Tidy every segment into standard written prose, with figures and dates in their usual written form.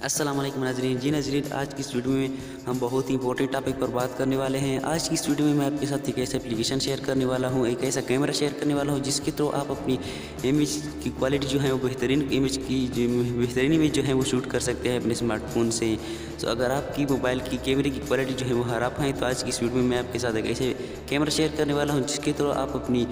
अस्सलाम वालेकुम नाज़रीन। जी नाज़रीन, आज की इस वीडियो में हम बहुत ही इंपॉर्टेंट टॉपिक पर बात करने वाले हैं। आज की इस वीडियो में मैं आपके साथ एक ऐसा एप्लीकेशन शेयर करने वाला हूं, एक ऐसा कैमरा शेयर करने वाला हूं जिसके थ्रू आप अपनी इमेज की क्वालिटी जो है वो बेहतरीन इमेज जो है वो शूट कर सकते हैं अपने स्मार्टफोन से। तो अगर आपकी मोबाइल की कैमरे की क्वालिटी जो है वो ख़राब है तो आज की इस वीडियो में मैं आपके साथ एक ऐसे कैमरा शेयर करने वाला हूँ जिसके थ्रू आप अपनी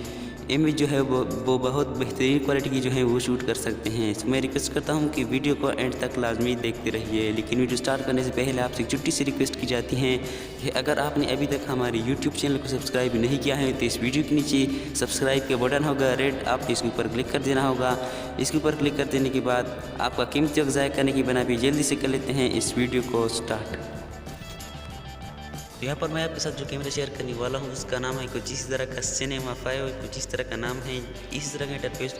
इमेज जो है वो बहुत बेहतरीन क्वालिटी की जो है वो शूट कर सकते हैं। तो मैं रिक्वेस्ट करता हूं कि वीडियो को एंड तक लाजमी देखते रहिए। लेकिन वीडियो स्टार्ट करने से पहले आपसे एक छोटी सी रिक्वेस्ट की जाती है कि अगर आपने अभी तक हमारे यूट्यूब चैनल को सब्सक्राइब नहीं किया है तो इस वीडियो के नीचे सब्सक्राइब के बटन होगा रेड, आपको इसके ऊपर क्लिक कर देना होगा। इसके ऊपर क्लिक कर देने के बाद आपका कीमती वक्त ज़ाया करने की बना भी जल्दी से कर लेते हैं इस वीडियो को स्टार्ट। तो यहाँ पर मैं आपके साथ जो कैमरा शेयर करने वाला हूँ उसका नाम है कुछ इस तरह का सिनेमा 5, कुछ इस तरह का नाम है। इस तरह का इंटरफेस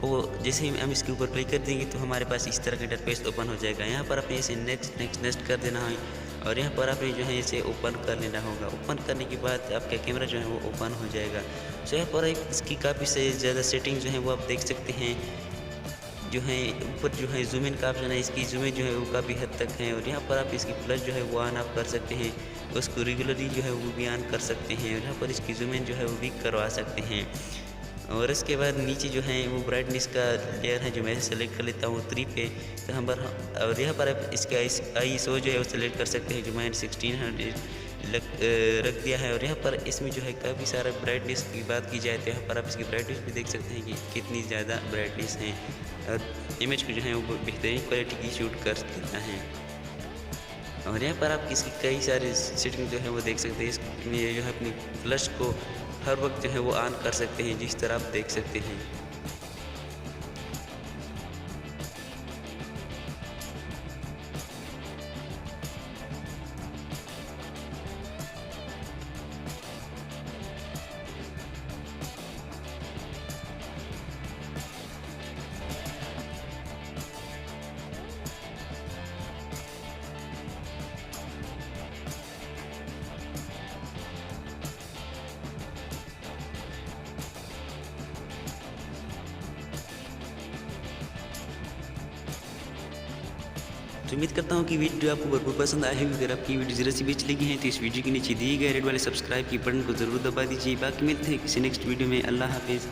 वो जैसे ही हम इसके ऊपर क्लिक कर देंगे तो हमारे पास इस तरह का इंटरफेस ओपन हो जाएगा। यहाँ पर आपने इसे नेक्स्ट कर देना है और यहाँ पर आपने जो है इसे ओपन कर लेना होगा। ओपन करने के बाद आपका कैमरा जो है वो ओपन हो जाएगा। तो यहाँ पर इसकी काफ़ी से ज़्यादा सेटिंग जो है वो आप देख सकते हैं। जो है ऊपर जो है जूम इन का ऑप्शन है, इसकी जूम इन जो है वो काफ़ी हद तक है और यहाँ पर आप इसकी फ्लैश जो है वो ऑन ऑफ कर सकते हैं, उसको रेगुलरली जो है वो भी ऑन कर सकते हैं और यहाँ पर इसकी जूम इन जो है वो भी करवा सकते हैं। और इसके बाद नीचे जो है वो ब्राइटनेस का लेयर है जो मैं सेलेक्ट कर लेता हूँ 3 पे। तो हम और यहाँ पर आप इसका ISO जो है वो सेलेक्ट कर सकते हैं जो मैंने 1600 रख दिया है। और यहाँ पर इसमें जो है काफ़ी सारा ब्राइटनेस की बात की जाए तो यहाँ पर आप इसकी ब्राइटनेस भी देख सकते हैं कि कितनी ज़्यादा ब्राइटनेस है और इमेज को जो है वो बेहतरीन क्वालिटी की शूट कर देता है। और यहाँ पर आप इसकी कई सारी सेटिंग जो है वो देख सकते हैं। इसमें जो है अपनी फ्लैश को हर वक्त जो है वो ऑन कर सकते हैं जिस तरह आप देख सकते हैं। तो उम्मीद करता हूँ कि वीडियो आपको भरपूर पसंद आएगी। अगर आपकी वीडियो ज़रा सी भी अच्छी लगी है तो इस वीडियो के नीचे दिए गए रेड वाले सब्सक्राइब की बटन को ज़रूर दबा दीजिए। बाकी मिलते हैं किसी नेक्स्ट वीडियो में। अल्लाह हाफिज़।